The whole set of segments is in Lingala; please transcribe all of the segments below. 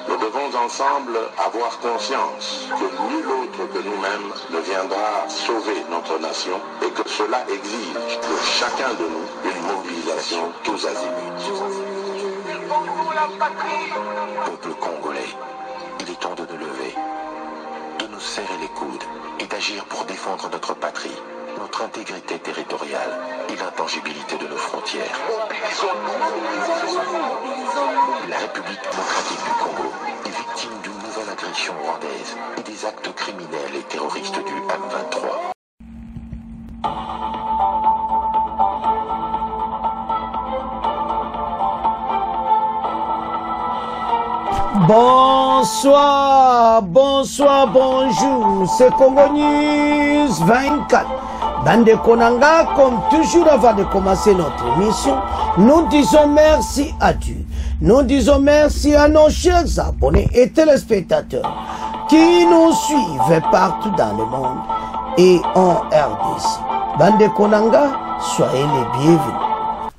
Nous devons ensemble avoir conscience que nul autre que nous-mêmes ne viendra sauver notre nation et que cela exige de chacun de nous une mobilisation tous azimuts. Peuple congolais, il est temps de nous lever, de nous serrer les coudes et d'agir pour défendre notre patrie, notre intégrité territoriale et l'intangibilité de nos frontières. La République démocratique du Congo est victime d'une nouvelle agression rwandaise et des actes criminels et terroristes du M23. Bonsoir, bonsoir, bonjour, c'est Congo News 24. Bande Konanga, comme toujours avant de commencer notre émission, nous disons merci à Dieu. Nous disons merci à nos chers abonnés et téléspectateurs qui nous suivent partout dans le monde et en RDC. Bande Konanga, soyez les bienvenus.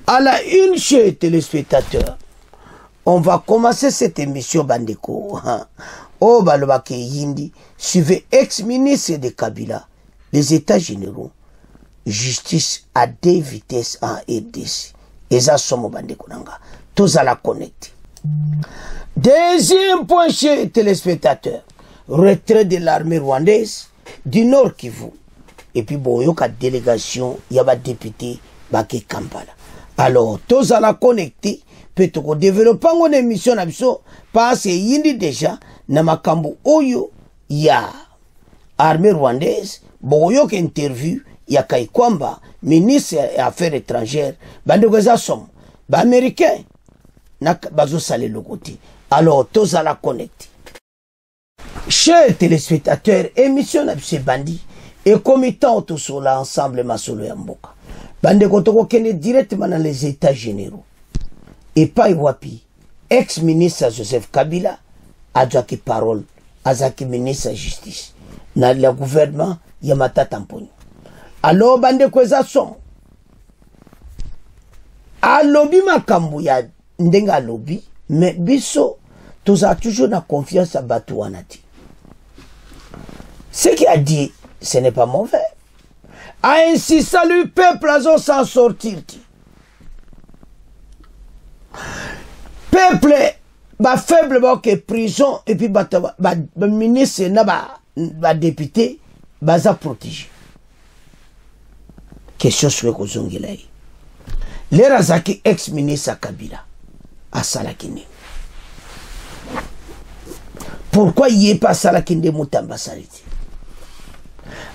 À la une, chers téléspectateurs, on va commencer cette émission Bandeko. Oh Balobake Yindi, suivez ex-ministre de Kabila, les États généraux, justice à 2 vitesses en RDC. Et ça, sommes Bandeko Nanga. Tous à la connecter. Deuxième point, chez téléspectateurs, retrait de l'armée rwandaise du Nord Kivu. Et puis, bon, il y a une délégation, il y a un député, Baké Kampala. Alors, tous à la connecter. Peut-être développer une émission parce que yindi déjà na makambo oyo ya armée rwandaise boyo ke interview ya Kaikwamba ministre des affaires étrangères bandeko za som ba américain na bazo salé le côté alors tous à la connecter. Chers téléspectateurs, émission na bise bandi et comitant tout sur l'ensemble masolo ya mboka bandeko toko kene directement dans les États généraux. Et pas Iwapi, ex-ministre Joseph Kabila, a dit parole, a dit ministre de la Justice. Dans le gouvernement, Yamata Tamponi. Alors, bande kweza som. A lobby makambu ya ndenga lobby, mais biso, tous a toujours na confiance à Batouanati. Ce qu'il a dit, ce n'est pas mauvais. Ainsi, salut peuple, à s'en sortir. Peuple ba faible ba que prison et puis ba ministre na ba député ba za protéger question sur ko zongilai les razaki ex ministre Kabila a salakine pourquoi il est pas salakine mutamba saliti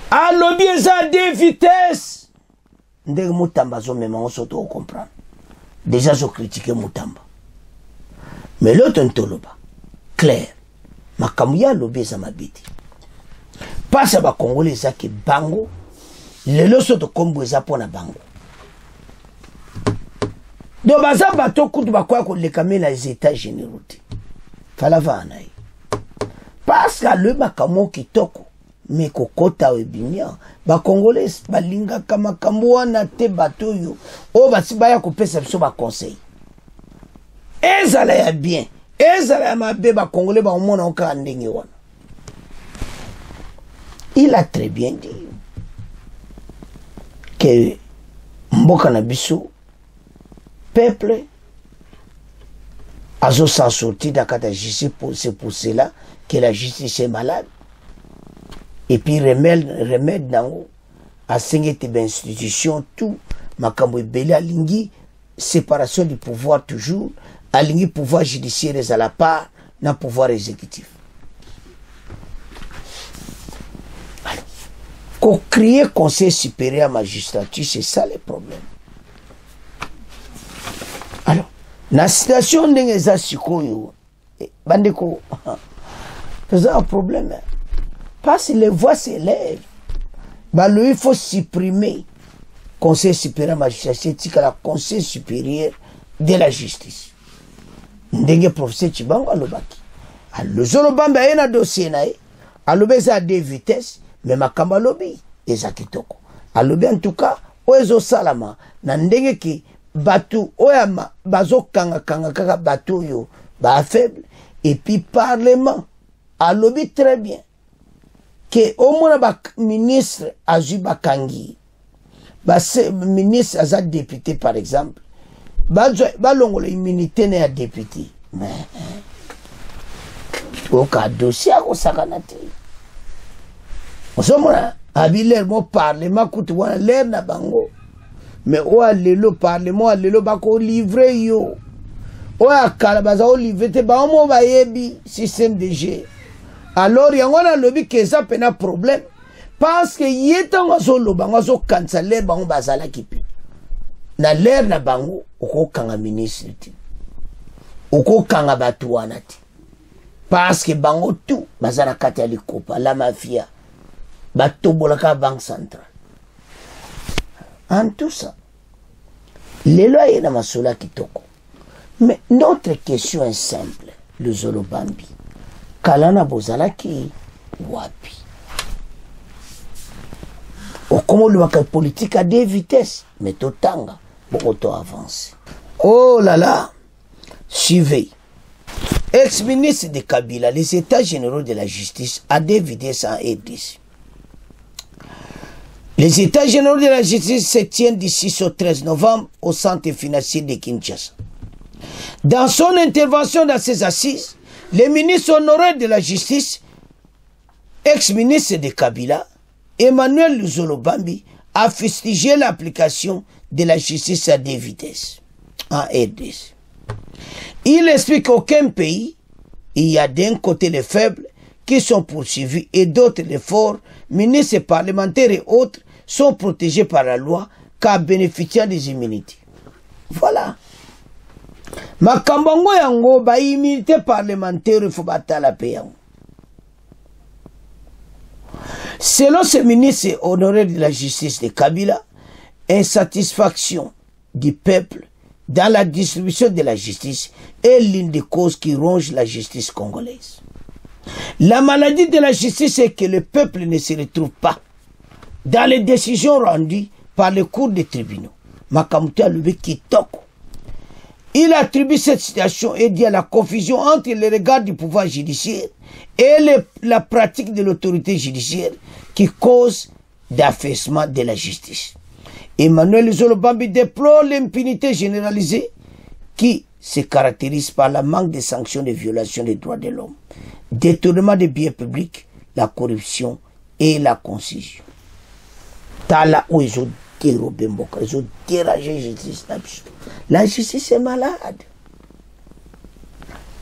allo bien za 2 vitesses ndenge mutamba zo même on s'auto comprendre déjà je critiquer mutamba. Mais l'autre ntoloba, clair, makamuya lobé za mabiti. Passe ba Congolais za ki bango, le loso to kombo za pona bango. Do baza bato kutu bakwa ko lekame na les États généraux. Fala vana yi. Parce que le makamo kitoko, mais kokota webinia, ba Congolais balinga kama kamwana te bato yo, o basi baya ko pesa biso ba conseil. Ezala ya bien, ezala ya mabe ba Congolais ba omona oka ndenge wana. Il a très bien dit que mboka na biso peuple azo s'en sortir d'akata justice, c'est pour cela que la justice est malade. Et puis remède nango a sengete d'institution tout makambo ebele alingi séparation du pouvoir toujours alingi pouvoir judiciaire à la part na pouvoir exécutif. Qu'on crée conseil supérieur à magistrature, c'est ça le problème. Alors, la situation ndenge za sikoyo bandeko c'est un problème. Parce que les voix s'élèvent. Il faut supprimer Conseil supérieur de la magistrature, c'est la Conseil supérieur de la justice. Ndenge professeur Chibango alobaki. Alozolobamba yena dossier nae, alobe za 2 vitesses, mais makamba lobi eza kitoko. Alobe en tout cas, oezo salama na ndenge ki batu oyama bazo kanga kaka batu yo ba faible Et puis Parlement a lobby très bien que au moins ba ministre azu bakangi ba ministre aza député par exemple ba longola immunité na député mais au cas dossier ko sakana te osomona abiler mo Parlement kutu wana l'air na bango mais o alelo Parlement alelo bako livrer yo o akala baza o livrer te ba mo ba yebi système de jeu. Alors, il y a un lobby qui a un problème. Parce que y a un lobby qui a cancellé le bazala kipi. Na l'air na bango, oko kanga ministre. Oko kanga batuana. Parce que bango tout, bazala katali kopa, la mafia, batobolaka banque centrale. En tout ça, les lois y a masola kitoko. Mais notre question est simple, le Zolobambi. Kalana bozalaki wapi. Comment le politique a deux vitesses, mais totanga, beaucoup avance. Oh là là, suivez. Ex-ministre de Kabila, les États généraux de la justice a deux vitesses en R10. Les États généraux de la justice se tiennent du 6 au 13 novembre au centre financier de Kinshasa. Dans son intervention dans ces assises, le ministre honoraire de la justice, ex-ministre de Kabila, Emmanuel Zolobambi, a fustigé l'application de la justice à deux vitesses, en RDC. Il explique qu'aucun pays, il y a d'un côté les faibles qui sont poursuivis et d'autres les forts, ministres parlementaires et autres, sont protégés par la loi car bénéficiant des immunités. Voilà. Makambongo yango ba immunité parlementaire faut batala payan. Selon ce ministre honoraire de la justice de Kabila, insatisfaction du peuple dans la distribution de la justice est l'une des causes qui ronge la justice congolaise. La maladie de la justice est que le peuple ne se retrouve pas dans les décisions rendues par les cours des tribunaux. Makamuta Lube Kitoko. Il attribue cette situation et dit à la confusion entre les regards du pouvoir judiciaire et la pratique de l'autorité judiciaire qui cause d'affaissement de la justice. Emmanuel Zolobambi déplore l'impunité généralisée qui se caractérise par la manque de sanctions de violation des droits de l'homme, détournement des biens publics, la corruption et la concision. Tala où ils ont dérobé Mboka, ils ont dérangé la justice. La justice est malade.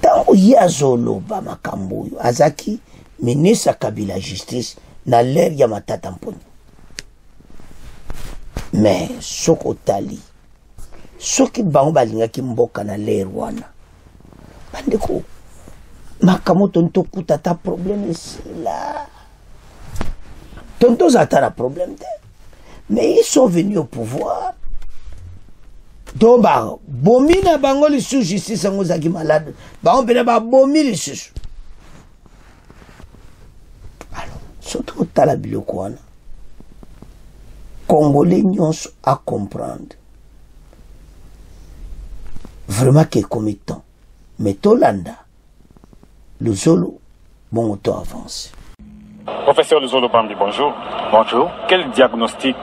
Tant qu'il y a Zoloba Makamboyo, Azaki, ministre Kabila justice, na l'air Yamata Tamponi. Mais, Soko Tali, Soki Baumbalinga ki Mboka na l'air wana. Bandeko, Makamo tonto kuta ta problème ici là. Tonto zata na problème de. Mais ils sont venus au pouvoir. Donc, bomi na bango li sous justice en ozaki malade. On peut pas bomi li sous. Alors, surtout tala biloko wana. Congolais nyonso à comprendre. Vraiment que comme temps. Mais Tolanda, le Zolo, bon auto avance. Professeur Zolobambi, bonjour. Bonjour. Quel diagnostic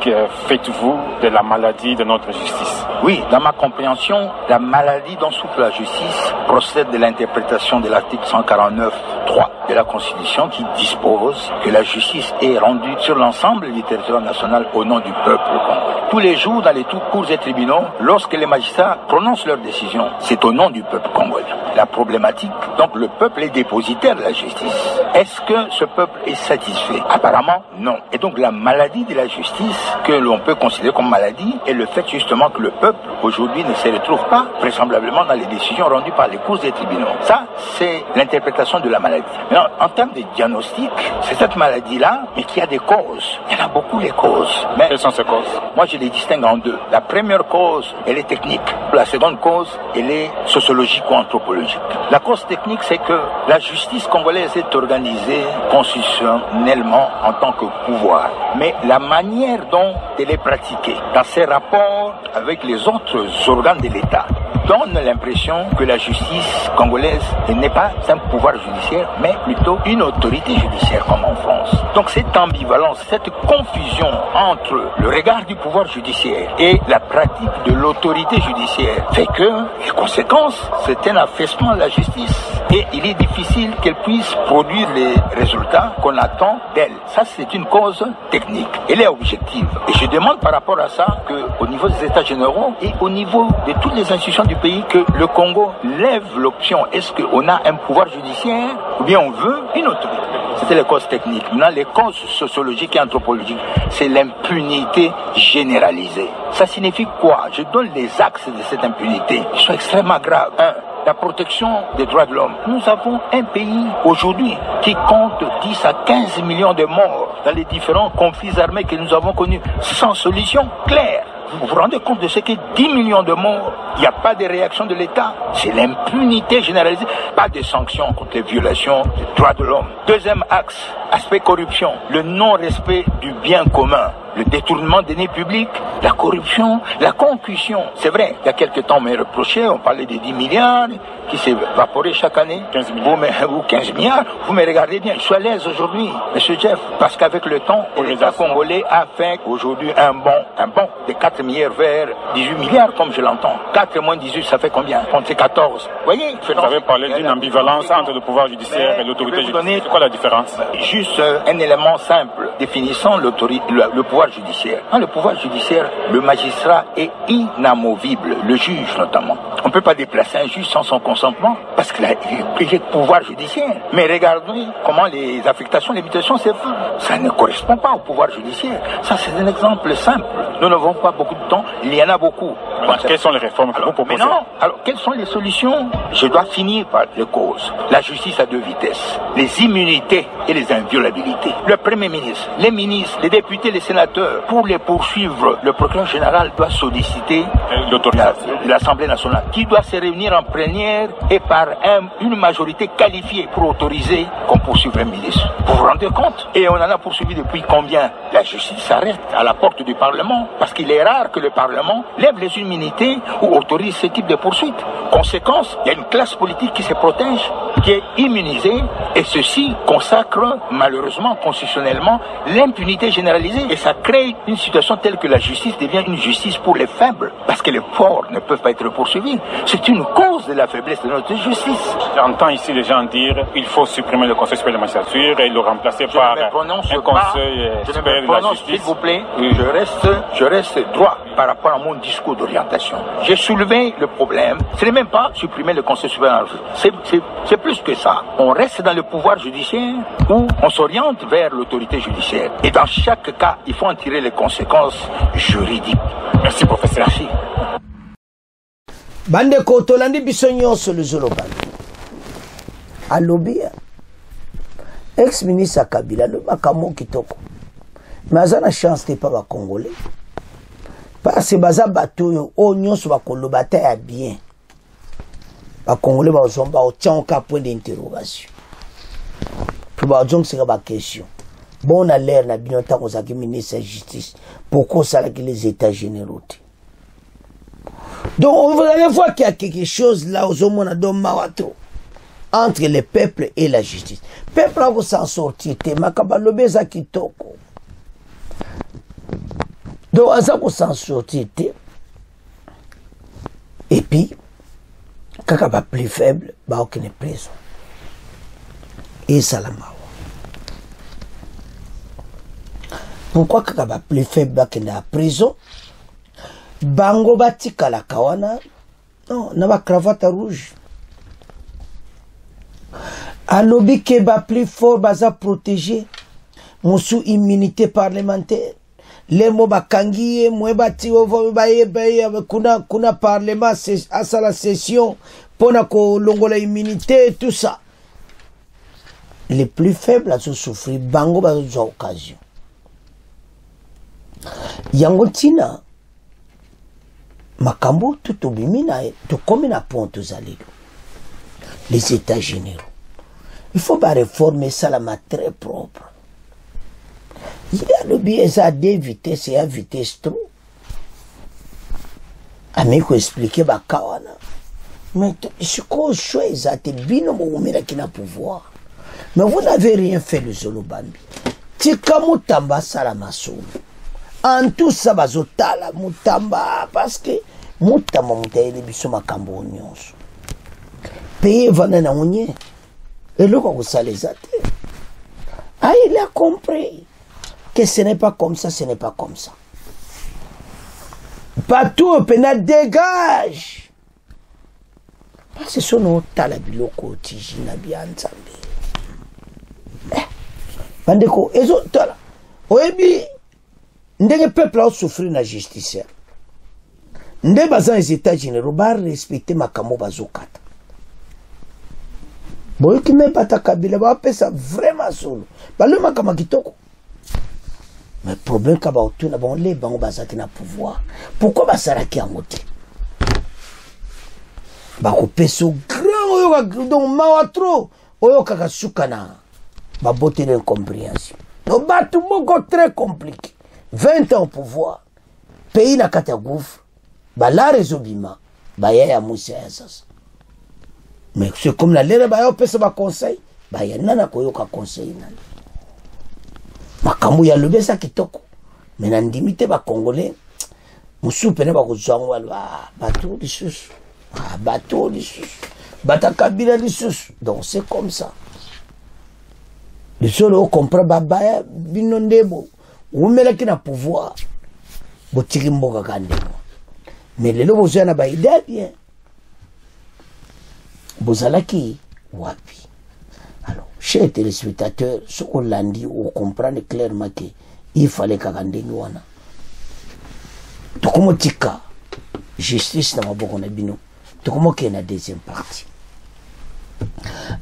faites-vous de la maladie de notre justice? Oui, dans ma compréhension, la maladie dont souffre la justice procède de l'interprétation de l'article 149.3 de la Constitution qui dispose que la justice est rendue sur l'ensemble du territoire national au nom du peuple congolais. Tous les jours, dans les cours et tribunaux, lorsque les magistrats prononcent leurs décisions, c'est au nom du peuple congolais. La problématique, donc le peuple est dépositaire de la justice. Est-ce que ce peuple est satisfait? Apparemment, non. Et donc la maladie de la justice, que l'on peut considérer comme maladie, est le fait justement que le peuple, aujourd'hui, ne se retrouve pas, vraisemblablement, dans les décisions rendues par les cours des tribunaux. Ça, c'est l'interprétation de la maladie. Maintenant, en termes de diagnostic, c'est cette maladie-là, mais qui a des causes. Il y en a beaucoup, les causes. Mais quelles sont ces causes? Moi, je les distingue en deux. La première cause, elle est technique. La seconde cause, elle est sociologique ou anthropologique. La cause technique, c'est que la justice congolaise est organisée constitutionnellement en tant que pouvoir. Mais la manière dont elle est pratiquée, dans ses rapports avec les autres organes de l'État, donne l'impression que la justice congolaise n'est pas un pouvoir judiciaire, mais plutôt une autorité judiciaire comme en France. Donc cette ambivalence, cette confusion entre le regard du pouvoir judiciaire et la pratique de l'autorité judiciaire fait que les conséquences, c'est un affaissement de la justice. Et il est difficile qu'elle puisse produire les résultats qu'on attend d'elle. Ça, c'est une cause technique. Elle est objective. Et je demande par rapport à ça qu'au niveau des États généraux et au niveau de toutes les institutions du pays, que le Congo lève l'option. Est-ce qu'on a un pouvoir judiciaire ou bien on veut une autorité? C'était les causes techniques. Maintenant, les causes sociologiques et anthropologiques, c'est l'impunité généralisée. Ça signifie quoi? Je donne les axes de cette impunité. Ils sont extrêmement graves. 1. La protection des droits de l'homme. Nous avons un pays aujourd'hui qui compte 10 à 15 millions de morts dans les différents conflits armés que nous avons connus, sans solution claire. Vous vous rendez compte de ce que 10 millions de morts, il n'y a pas de réaction de l'État. C'est l'impunité généralisée. Pas de sanctions contre les violations des droits de l'homme. Deuxième axe, aspect corruption. Le non-respect du bien commun. Le détournement des deniers publics, la corruption, la concussion. C'est vrai, il y a quelques temps, on m'a reproché, on parlait de 10 milliards qui s'est évaporé chaque année. 15 milliards. Ou 15 milliards. Vous me regardez bien, je suis à l'aise aujourd'hui, monsieur Jeff, parce qu'avec le temps, l'État congolais a fait aujourd'hui un bond de 4 milliards vers 18 milliards, comme je l'entends. 4 moins 18, ça fait combien? Comptez 14. Vous voyez? Vous avez parlé d'une ambivalence entre le pouvoir judiciaire et l'autorité judiciaire. C'est quoi la différence? Juste un élément simple, définissant le pouvoir judiciaire. Dans le pouvoir judiciaire, le magistrat est inamovible, le juge notamment. On ne peut pas déplacer un juge sans son consentement, parce qu'il est le pouvoir judiciaire. Mais regardez comment les affectations, les mutations se font. Ça ne correspond pas au pouvoir judiciaire. Ça, c'est un exemple simple. Nous n'avons pas beaucoup de temps, il y en a beaucoup. Quelles sont les réformes que vous proposez? Alors, quelles sont les solutions? Je dois finir par les causes. La justice à deux vitesses. Les immunités et les inviolabilités. Le Premier ministre, les ministres, les députés, les sénateurs, pour les poursuivre, le procureur général doit solliciter l'Assemblée nationale, qui doit se réunir en plénière et par une majorité qualifiée pour autoriser qu'on poursuive un ministre. Vous vous rendez compte? Et on en a poursuivi depuis combien? La justice s'arrête à la porte du Parlement, parce qu'il est rare que le Parlement lève les immunités ou autorise ce type de poursuite. Conséquence, il y a une classe politique qui se protège, qui est immunisée, et ceci consacre malheureusement constitutionnellement l'impunité généralisée, et ça crée une situation telle que la justice devient une justice pour les faibles, parce que les forts ne peuvent pas être poursuivis. C'est une cause de la faiblesse de notre justice. J'entends ici les gens dire qu'il faut supprimer le Conseil supérieur de la magistrature et le remplacer par un Conseil supérieur de la justice. S'il vous plaît, je reste droit par rapport à mon discours d'orientation. J'ai soulevé le problème. Ce n'est même pas supprimer le Conseil supérieur de la justice. C'est plus que ça. On reste dans le pouvoir judiciaire ou on s'oriente vers l'autorité judiciaire. Et dans chaque cas, il faut en tirer les conséquences juridiques. Merci, professeur. Merci. Bande ko tolandi biso nyonso luzolo bande alobi ex ministre Kabila le makamo kitoko mais aza na chance te pa ba congolais parce que baza bato yo o nyonso ba koloba ta ya bien ba congolais ba zomba o tchanka point d'interrogation pour ba jong sera ba question bon a l'air na bino ta ko zaki ministre de justice pourquoi ça que les états généraux. Donc vous allez voir qu'il y a quelque chose là aux hommes entre le peuple et la justice. Le peuple va s'en sortir. Donc on va s'en sortir. Et puis, quand on va plus faible, il va aucune prison. Et ça la mawa. Pourquoi quand on va plus faible, il va en prison? Bango batika la kawana non na ba cravate rouge alobi ke ba plus fort baza protégé musu immunité parlementaire les mo bakangiye mwe bati ovo baye kuna parlement à la session pona ko longola immunité tout ça les plus faibles a souffrir bango baza occasion yango tina makambo tout obimina tout comme na pont zalido les états généraux il faut pas réformer ça la très propre il y a le bien à deux vitesses et à vitesse trop ami ko expliquer ba kawana Mais ce qu'on choisit, c'est bien qui n'a pouvoir. Mais vous n'avez rien fait de Zolobambi. Tika Moutamba Salamaso. En tout ça, bazotala Moutamba, parce que Moutamba Moutaïli Bissoma Kambo Nyonso. Payer Vanana Ounye. Et le quoi ça les a été. Ah, il a compris que ce n'est pas comme ça, ce n'est pas comme ça. Partout, Pena dégage. Parce que son nom, Talabiloko, Tijina, Bianzambi. Bandeko, ezo, tala. Oebi, ndenge peuple a souffert na justice. Ndenge bazan les États généraux, ba respecter makamo bazokata. Boyo ki me bata kabila, ba pesa vraiment solo. Ba le makama kitoko. Mais le problème que on a bon les bancs bazaki na pouvoir. Pourquoi basaraki amote? Ba ko peso grand oyo donc mawatro oyo kaka sukana. Ba botte d'incompréhension. No batu moko très compliqué. 20 ans au pouvoir. Pays na kata gouffre. Ba la résobima. Ba ya musa ya sasa. Mais c'est comme la lere ba yo pesa ba conseil. Ba ya nana koyo ka conseil nani. Makambo ya lobesa kitoko. Mais na ndimite ba congolais. Musu pene ba kozwango ba bateau lisusu. Ah bateau lisusu. Bata kabila lisusu. Donc c'est comme ça. Le seul au comprend baba binondebo. Ou melaki na pouvoir. Botiki mboka kandemo. Mais le lobo zana ba idée bien. Bozalaki wapi. Alors, chers téléspectateurs, ce qu'on l'a dit, on comprend clairement qu'il fallait qu'à wana. Tout comme tika, justice n'a pas beaucoup de tout comme qu'il y a une deuxième partie.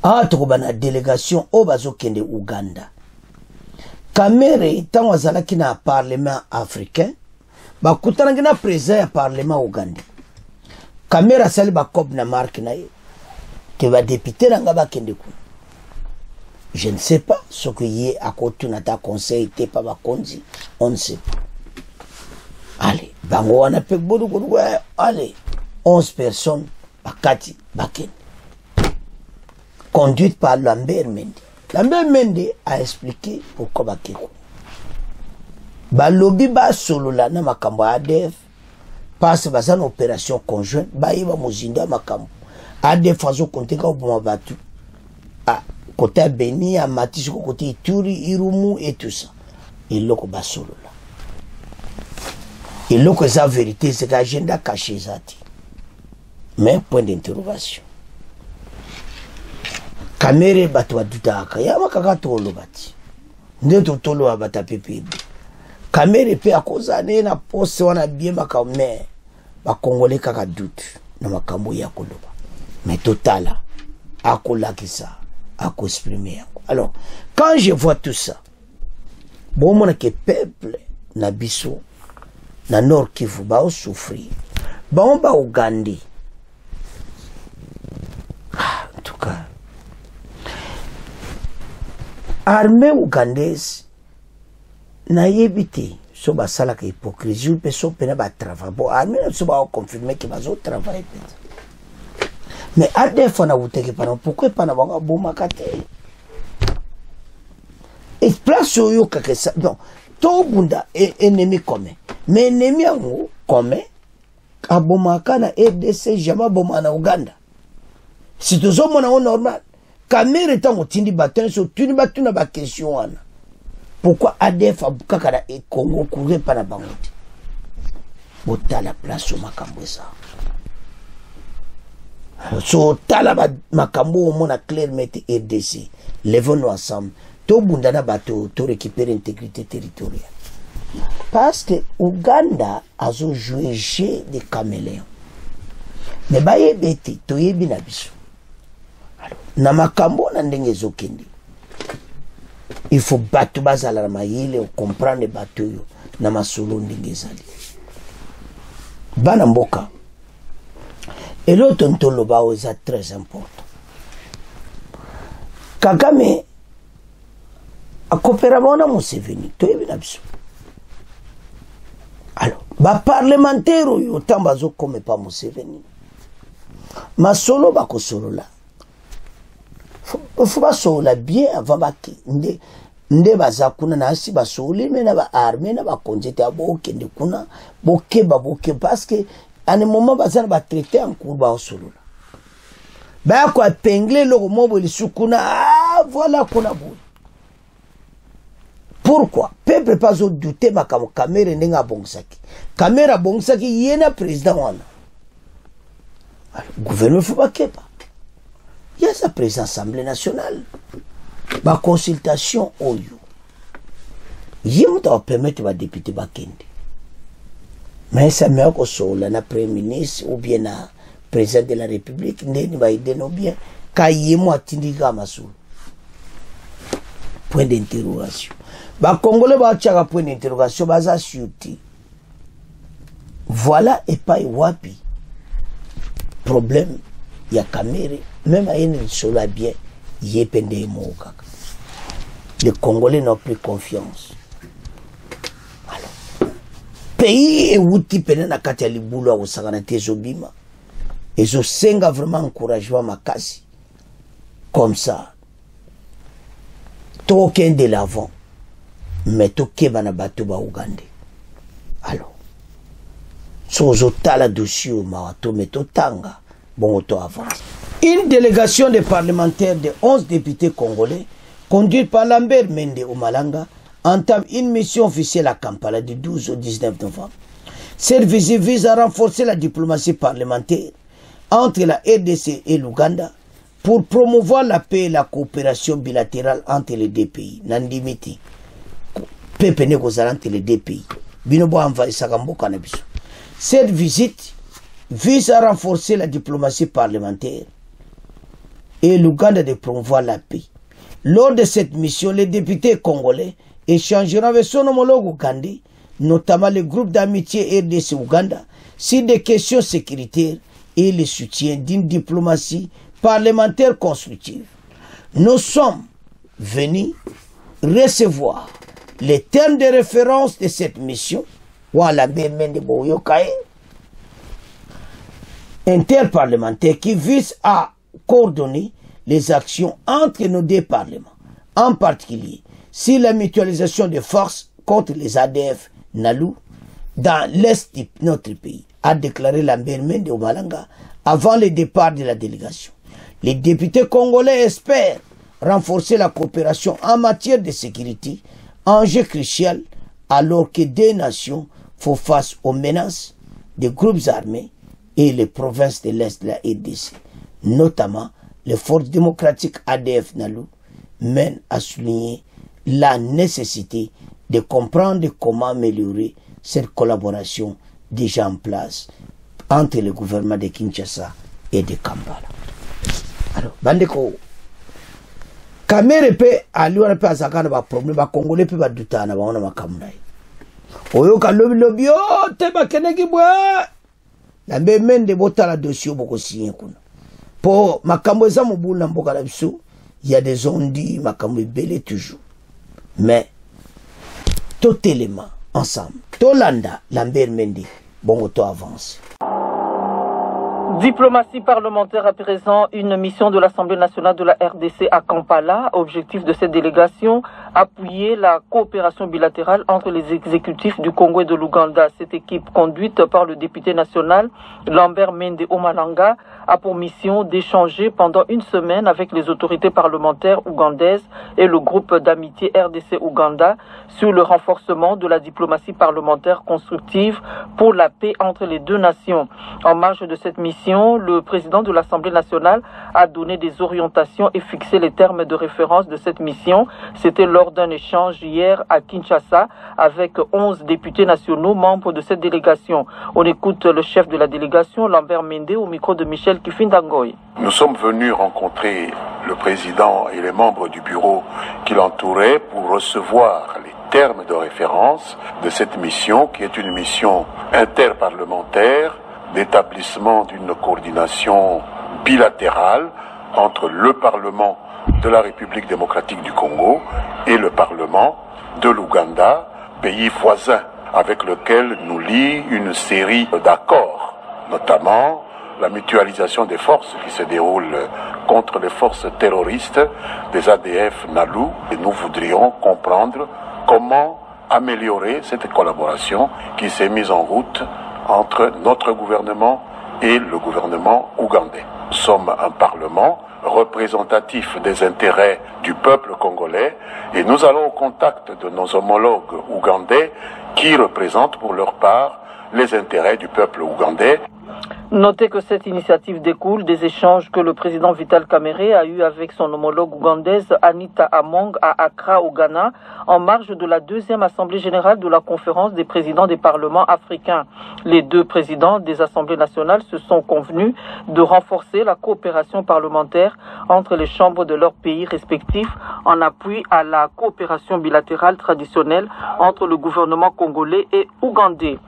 Ah, tout comme la délégation au bazo kende Ouganda. Kamere, tant wazalaki na parlement africain, ba kutana na président ya parlement Ouganda. Kamera sali ba kob na marque na ye. Que va député na ngaba kende ku. Je ne sais pas ce que y est à côté de ta conseil, t'es pas bakonzi, on ne sait pas. Allez, bango wana pe bodu bodu, allez, 11 personnes, bakati, baken. Conduite par Lambert Mende. Lambert Mende a expliqué pourquoi bakeko. Ba lobby ba solo la na makambo ADF, passe bazan opération conjointe, ba iba mozinda makambo. ADF fazo konteka oboma batu. Ah, côté Beni, à Matisse, côté Ituri, Irumu et tout ça. Et là, il solo là. Et là, la vérité, c'est l'agenda caché. Mais point d'interrogation. Kamere batwa dutaka. Yama kaka tolo bati. Ndeto tolo abata pepe. Kamere pe akoza ne na pose wana bien makame. Ba Congolais kaka doute na makambo ya koloba. Mais totala akola kisa. À exprimer. Alors, quand je vois tout ça, bon, mon que peuple na biso, na Nord Kivu, ba souffrir, bon, ba Ougandais. En tout cas, armée ougandaise, na yébité, so ba salaka hypocrisie, pe so pena ba travail. Bon, armée so ba confirmer que ba zo travail peut-être. Mais à des fois, pourquoi pas n'avoir un bon macate? Et place au yo que ça. Non, tout bunda est ennemi commun. Mais ennemi commun, à Bomakana RDC, jamais Bomana Ouganda. Si tu as un normal, Kamere est en tindi bâton, sur tu ne bats pas question. Pourquoi ADF a Boukakara et Congo courir par la banque? Bota la place au Macambouza. So talaba makambo mona clairement RDC. Levons-nous ensemble. To bundana bato to récupérer l'intégrité territoriale. Parce que Ouganda a joué jeu de caméléon. Mais baye beti to yebi na biso. Alors na makambo na ndenge zokende. Il faut battre bazala na mayele ou comprendre bato yo na masolo ndenge zali. Bana mboka. Et l'autre ntoloba est très important. Kagame a coopéré avec Museveni. Alors, les parlementaires, autant bazo comme pas Museveni. masolo bakosolola faut basolola bien avant baki nde baza kuna na asi basoli me na ba armée na ba konjete abokende kuna bokeba parce que à un moment baza na ba traité en cours ba osolola ba ko apengle lo mobo lisukuna voilà kuna bo. Pourquoi peuple pas au douter makamo kamera ndenga bongsaki kamera bongsaki yena président wana gouvernement faut pas kepa. Il y a sa présence Assemblée nationale. Ma consultation au you. Il va permettre aux députés de mais ça m'a dit le Premier ministre ou bien le président de la République, il va aider nous bien. Quand il y a point d'interrogation. Les Congolais vont avoir un point d'interrogation. Voilà et pas wapi. Problème, il y a caméra. Même à une seule bien, il y a pendé moka. Les Congolais n'ont plus confiance. Alors, pays et outil pendant la Katiali Boula ou Saganate Zobima. Et je senga vraiment encouragement ma kasi. Comme ça. Token de l'avant. Mais toke banabatu ba Ougandais. Alors. Sozo tala dossier au Marato, mais tanga. Bon, auto avance. Une délégation de parlementaires de 11 députés congolais, conduite par Lambert Mende Omalanga, entame une mission officielle à Kampala du 12 au 19 novembre. Cette visite vise à renforcer la diplomatie parlementaire entre la RDC et l'Ouganda pour promouvoir la paix et la coopération bilatérale entre les deux pays. Nandimiti. Pepe negozala entre les deux pays. Binobo envahi sakambo kanabiso. Cette visite vise à renforcer la diplomatie parlementaire et l'Ouganda de promouvoir la paix. Lors de cette mission, les députés congolais échangeront avec son homologue ougandais, notamment le groupe d'amitié RDC-Ouganda, sur des questions sécuritaires et le soutien d'une diplomatie parlementaire constructive. Nous sommes venus recevoir les termes de référence de cette mission, interparlementaire qui vise à coordonner les actions entre nos deux parlements, en particulier sur la mutualisation des forces contre les ADF Nalou dans l'est de notre pays, a déclaré Lambert Mende Omalanga avant le départ de la délégation. Les députés congolais espèrent renforcer la coopération en matière de sécurité, enjeu crucial alors que deux nations font face aux menaces des groupes armés et les provinces de l'Est de la RDC, notamment les forces démocratiques ADF Nalou, mènent à souligner la nécessité de comprendre comment améliorer cette collaboration déjà en place entre le gouvernement de Kinshasa et de Kampala. Alors, bandeko, kamere pe aliwana pe azakana ba problème ba Congolais pe ba dutana ba ona makamna. Oyo ka lobi te ba keneki bwa. La Mende bota la dossier boko signé kuna. Po makambo eza mobula mboka la biso, il y a des ondi makambo belé toujours. Mais tout élément ensemble, Tolanda, Lambert Mende, bon auto avance. Diplomatie parlementaire à présent, une mission de l'Assemblée nationale de la RDC à Kampala. Objectif de cette délégation, appuyer la coopération bilatérale entre les exécutifs du Congo et de l'Ouganda. Cette équipe conduite par le député national Lambert Mende Omalanga a pour mission d'échanger pendant une semaine avec les autorités parlementaires ougandaises et le groupe d'amitié RDC-Ouganda sur le renforcement de la diplomatie parlementaire constructive pour la paix entre les deux nations. En marge de cette mission, le président de l'Assemblée nationale a donné des orientations et fixé les termes de référence de cette mission. C'était lors d'un échange hier à Kinshasa avec 11 députés nationaux membres de cette délégation. On écoute le chef de la délégation, Lambert Mende, au micro de Michel Kifindangoy. Nous sommes venus rencontrer le président et les membres du bureau qui l'entouraient pour recevoir les termes de référence de cette mission, qui est une mission interparlementaire d'établissement d'une coordination bilatérale entre le Parlement de la République démocratique du Congo et le Parlement de l'Ouganda, pays voisin avec lequel nous lie une série d'accords, notamment la mutualisation des forces qui se déroule contre les forces terroristes des ADF Nalu. Et nous voudrions comprendre comment améliorer cette collaboration qui s'est mise en route entre notre gouvernement et le gouvernement ougandais. Nous sommes un parlement représentatif des intérêts du peuple congolais et nous allons au contact de nos homologues ougandais qui représentent pour leur part les intérêts du peuple ougandais. Notez que cette initiative découle des échanges que le président Vital Kamerhe a eu avec son homologue ougandaise Anita Among à Accra au Ghana en marge de la deuxième assemblée générale de la conférence des présidents des parlements africains. Les deux présidents des assemblées nationales se sont convenus de renforcer la coopération parlementaire entre les chambres de leurs pays respectifs en appui à la coopération bilatérale traditionnelle entre le gouvernement congolais et ougandais.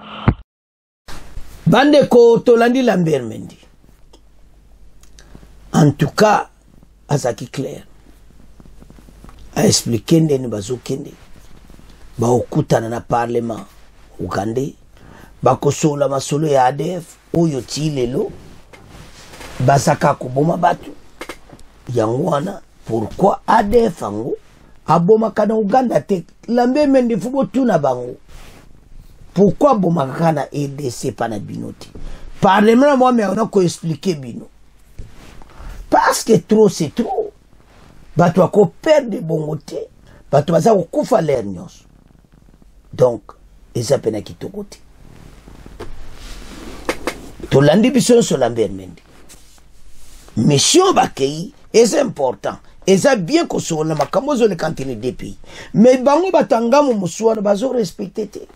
Bandeko Tolandi Lambert Mendy. En tout cas, Azaki clair. A expliqué ndeni bazokende. Ba okutana na parlement ougandais. Ba kosola masolo ya ADF oyo tilelo. Basaka kuboma batu. Yangwana pourquoi ADF ango aboma kana Uganda te Lambert Mendy fubo tuna bango. Pourquoi Bomakana EDC pana binoti? Parlement moi mais on a qu'à expliquer bino. Parce que trop c'est trop. Bato a ko perdre bon côté. Bato baza ko kufa l'air nyos. Donc eza pena kitokoti. To landi biso so Lambert Mendy. Mission bakei est important. Eza bien ko so na makamozo le kantine des pays. Mais bango batangamo muswana bazo respecter.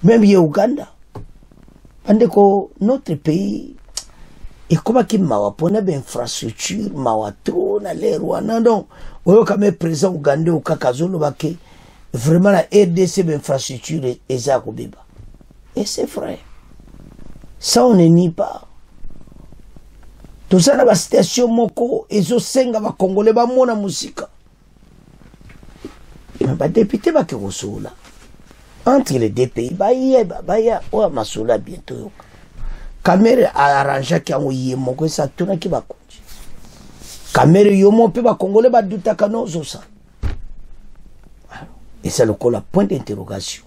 Même au Ouganda, notre pays est comme qui m'a appris une infrastructure, m'a trop na l'air wana donc oyo kama présent Ouganda au Kakazolo bake vraiment la RDC infrastructure eza ko beba. Et c'est vrai. Ça on ne nie pas. Tout ça na ba station moko ezo senga ba congolais ba mona musika. Mais ba député ba ke kosola. Entre les deux pays, baya, oua masula bientôt. Kamere a arrangé qu'il y a un yémo, ça tourne qui va continuer. Kamere yomo pe ba congolais ba douta kano zosa. Et c'est le point d'interrogation.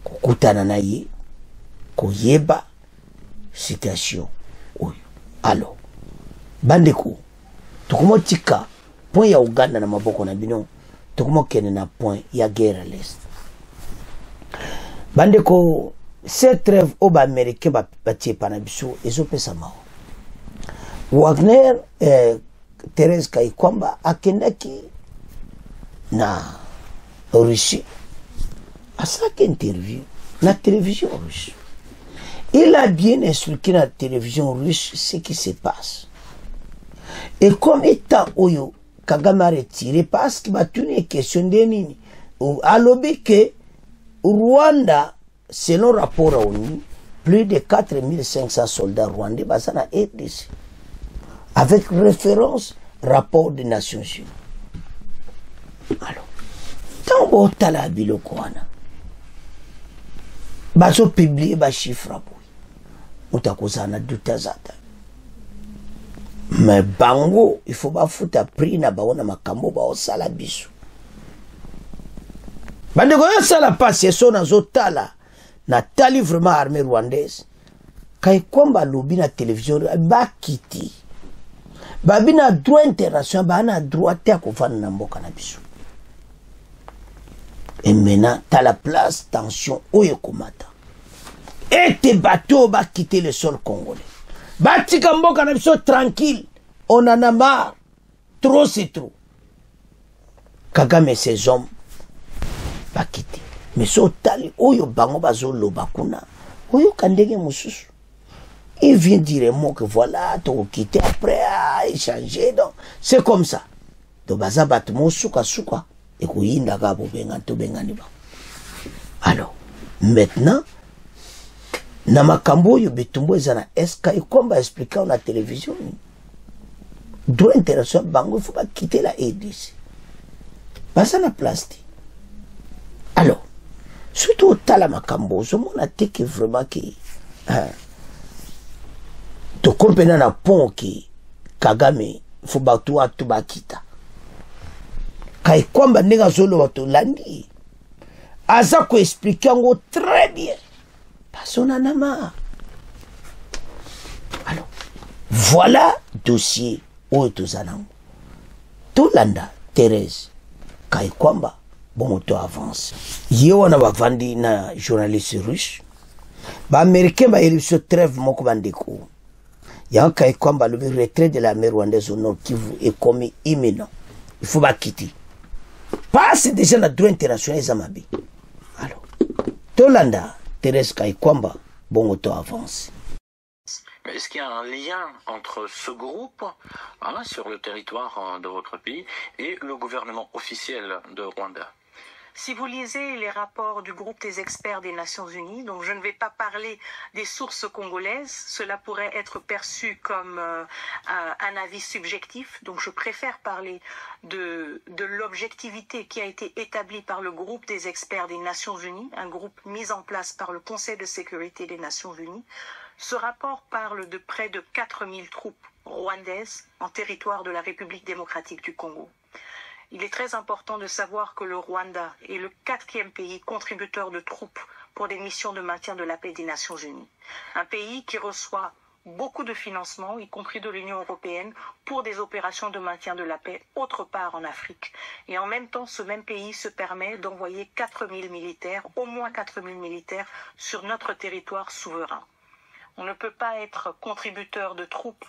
Kokutana na ye, koyeba situation. Alors, bandeko, tukumo tika, point ya Uganda na maboko na bino, tukumo kene na point ya guerre à l'est. Bandeko, cette trêve au bas américain bâti par Nabiso, ils ont fait ça. Wagner, Thérèse Kayikwamba, a Kendaki, na Russie, à chaque interview, la télévision russe. Il a bien expliqué dans la télévision russe ce qui se passe. Et comme étant Oyo, Kagame a retiré parce qu'il m'a tenu une question de nini. À l'obé que Rwanda, selon rapport à ONU, plus de 4500 soldats rwandais basés dans la RDC. Avec référence rapport des Nations Unies. Alors, tant que tu as la bilokwana, baso publié ba chiffre boy. Utakozana dutazata. Mais bango, il faut pas foutre prix na baona makambo ba osala biso. Bande ko sala passe so na zotala na tali vraiment armée rwandaise. Kay komba lobi na télévision ba kiti. Ba bina droit international ba na droit te akofana na mboka na biso. Et maintenant, t'as la place, tension, oye komata. Et tes bateaux va quitter le sol congolais. Bati kambo kanabso tranquille. On en a marre. Trop c'est trop. Kagame et ses hommes va quitter. Mais so tali, oyo bango bazo lobakuna. Oyo kandege mususu. Il vient dire un mot que voilà, t'as quitté après à échanger. Donc, c'est comme ça. Donc, baza batmo suka. Alors, maintenant, Namakambo Yobetumbo Zana Eska et comme va expliquer à la télévision, droit international, Bango, il ne faut pas quitter la RDC. Pas ça la place. Alors, surtout au Talamakambo, je m'en a dit que vraiment que tokompena na pont ki Kagame fo batu atu bakita kai kwamba ndenge azoloba tolandi aza koexplike yango très bien parce on en a marre. Alors voilà dossier oyo toza nango tolanda Thérèse kai kwamba bongo to avance ye wana bavandi na journaliste russe baaméricain bayeli biso trêve moko bandeko yango kai kwamba le retrait de la mer rwandaise au nord Kivu est comme imminent. Il faut quitter. Passe déjà la droit international eza mabe. Alors, tolanda Thérèse Kaikwamba bongo to avance. Mais est-ce qu'il y a un lien entre ce groupe sur le territoire de votre pays et le gouvernement officiel de Rwanda? Si vous lisez les rapports du groupe des experts des Nations Unies, donc je ne vais pas parler des sources congolaises, cela pourrait être perçu comme un avis subjectif, donc je préfère parler de l'objectivité qui a été établie par le groupe des experts des Nations Unies, un groupe mis en place par le Conseil de sécurité des Nations Unies. Ce rapport parle de près de 4000 troupes rwandaises en territoire de la République démocratique du Congo. Il est très important de savoir que le Rwanda est le 4e pays contributeur de troupes pour des missions de maintien de la paix des Nations Unies. Un pays qui reçoit beaucoup de financements, y compris de l'Union européenne, pour des opérations de maintien de la paix autre part en Afrique. Et en même temps, ce même pays se permet d'envoyer 4000 militaires, au moins 4000 militaires, sur notre territoire souverain. On ne peut pas être contributeur de troupes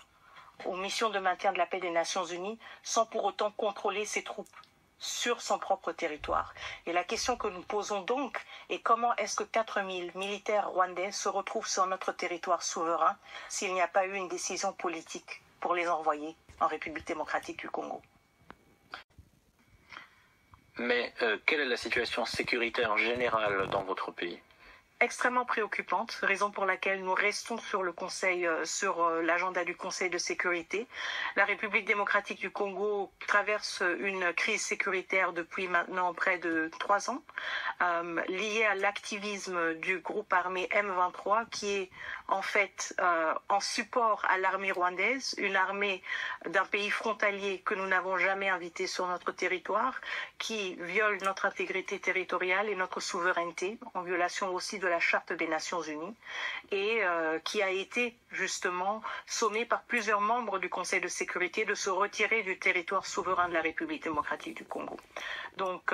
aux missions de maintien de la paix des Nations Unies sans pour autant contrôler ces troupes sur son propre territoire. Et la question que nous posons donc est comment est-ce que 4000 militaires rwandais se retrouvent sur notre territoire souverain s'il n'y a pas eu une décision politique pour les envoyer en République démocratique du Congo. Mais quelle est la situation sécuritaire générale dans votre pays ? Extrêmement préoccupante, raison pour laquelle nous restons sur le Conseil, sur l'agenda du Conseil de sécurité. La République démocratique du Congo traverse une crise sécuritaire depuis maintenant près de 3 ans, liée à l'activisme du groupe armé M23 qui est en fait en support à l'armée rwandaise, une armée d'un pays frontalier que nous n'avons jamais invité sur notre territoire, qui viole notre intégrité territoriale et notre souveraineté, en violation aussi de la Charte des Nations Unies, et qui a été justement sommé par plusieurs membres du Conseil de sécurité de se retirer du territoire souverain de la République démocratique du Congo. Donc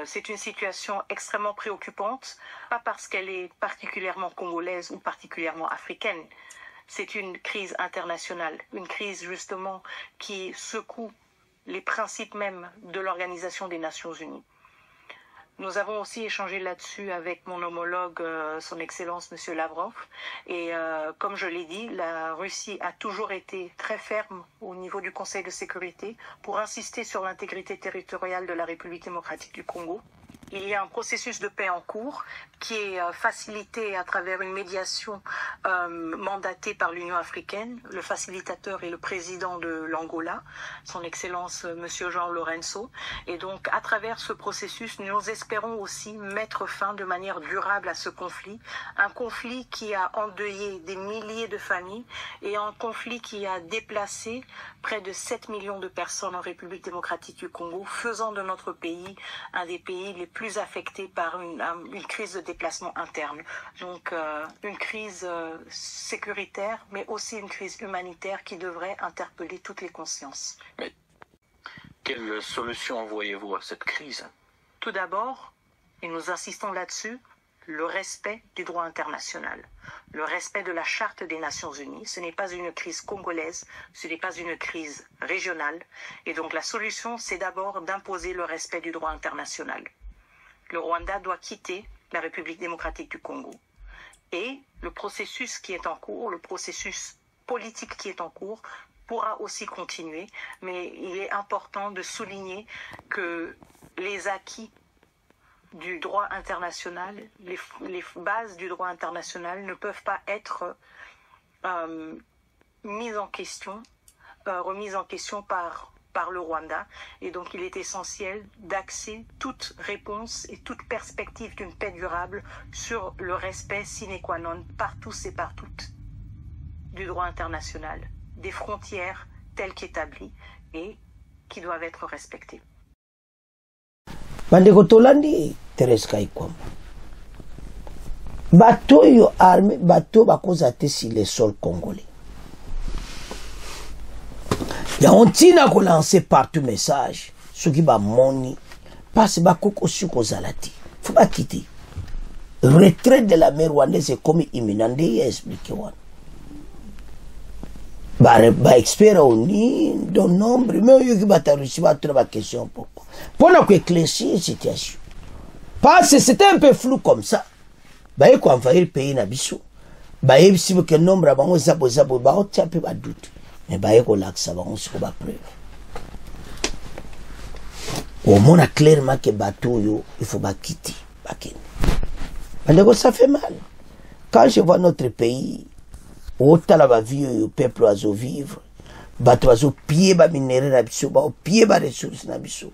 c'est une situation extrêmement préoccupante, pas parce qu'elle est particulièrement congolaise ou particulièrement africaine. C'est une crise internationale, une crise justement qui secoue les principes même de l'Organisation des Nations Unies. Nous avons aussi échangé là-dessus avec mon homologue, son Excellence Monsieur Lavrov. Et comme je l'ai dit, la Russie a toujours été très ferme au niveau du Conseil de sécurité pour insister sur l'intégrité territoriale de la République démocratique du Congo. Il y a un processus de paix en cours qui est facilité à travers une médiation mandatée par l'Union africaine. Le facilitateur est le président de l'Angola, son Excellence Monsieur Jean Lourenço. Et donc, à travers ce processus, nous espérons aussi mettre fin de manière durable à ce conflit. Un conflit qui a endeuillé des milliers de familles et un conflit qui a déplacé près de 7 millions de personnes en République démocratique du Congo, faisant de notre pays un des pays les plus affectés par une crise de déplacement interne. Donc une crise sécuritaire, mais aussi une crise humanitaire qui devrait interpeller toutes les consciences. Mais quelle solution voyez-vous à cette crise? Tout d'abord, et nous insistons là-dessus, le respect du droit international, le respect de la Charte des Nations Unies. Ce n'est pas une crise congolaise, ce n'est pas une crise régionale. Et donc la solution, c'est d'abord d'imposer le respect du droit international. Le Rwanda doit quitter la République démocratique du Congo. Et le processus qui est en cours, le processus politique qui est en cours, pourra aussi continuer. Mais il est important de souligner que les acquis du droit international, les bases du droit international ne peuvent pas être remises en question par le Rwanda. Et donc il est essentiel d'axer toute réponse et toute perspective d'une paix durable sur le respect sine qua non par tous et par toutes du droit international, des frontières telles qu'établies et qui doivent être respectées. Bandeko tolandi Thérèse Kaikwamba. Bateau yo armé, bateau bakoza te sur le sol congolais. Ya on tina ko lancer partout message, ce qui ba moni, passe ba koko suko zalati. Faut pas quitter. Retrait de la mer rwandaise est comme imminent, il a expliqué. Ba expert oni don nombre, mais yo ki bata reçu ba trouver question pourquoi. Pour nous éclaircir la situation. Parce que c'était un peu flou comme ça. Bah y envahir le pays na biso. Bah y si que nombre ba on zabo ba on tient peu ba doute. Mais bah y ko l'axe ba on se ko ba preuve. Au moins clairement que bateau yo il faut ba quitter, ba ken. Alors ça fait mal. Quand je vois notre pays, autant la vie au peuple oiseau vivre, bateau oiseau pied ba minerai na biso, ba pied ba ressources na biso.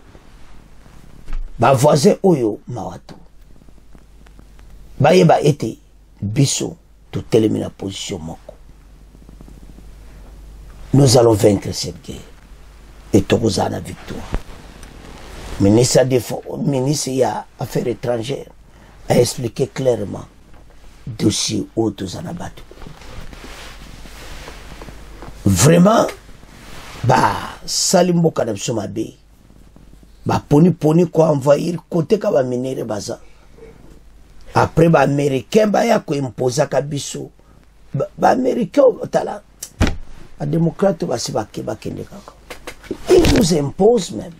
Ba voisin oyo mawato. Ba yeba ete biso tout éliminer la position moko. Nous allons vaincre cette guerre et tokoza na victoire. Ministre des Affaires étrangères a expliqué clairement dossier autres en abattu. Vraiment, bah salimbo kadam somabe. Ba poni quoi envahir côté ka ba minere baza. Après ba américain ba ya ko imposer kabiso. Ba américain tala. Ba démocrate ba se ba kende kaka. Ils nous imposent même.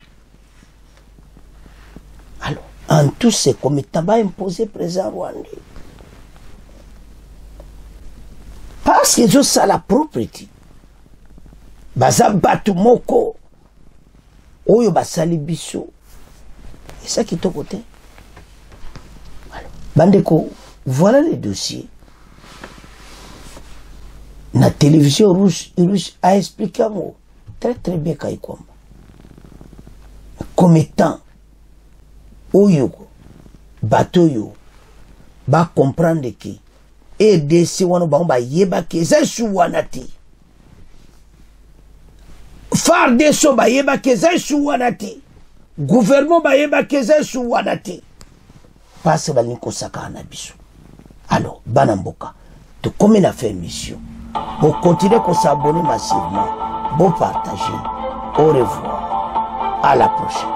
Alors, en tout ces comités ba imposer président rwandais. Parce qu'ils ont ça la propriété. Baza batu moko. Oyo basali biso. Et ça qui est au côté. Voilà. Bandeko, voilà les dossiers. La télévision russe a expliqué moi très très bien Kaikwamba. Comme étant Oyo, bateau yo, ba comprendre que et de si wana ba yeba ke za shuwanati. Farde so ba yeba ke za shuwanati. Gouvernement ba yeba ke za shuwanati. Passe ba niko saka na biso. Alors, banamboka, to comme on a fait mission. Pour continuer à s'abonner massivement, bon partager. Au revoir. À la prochaine.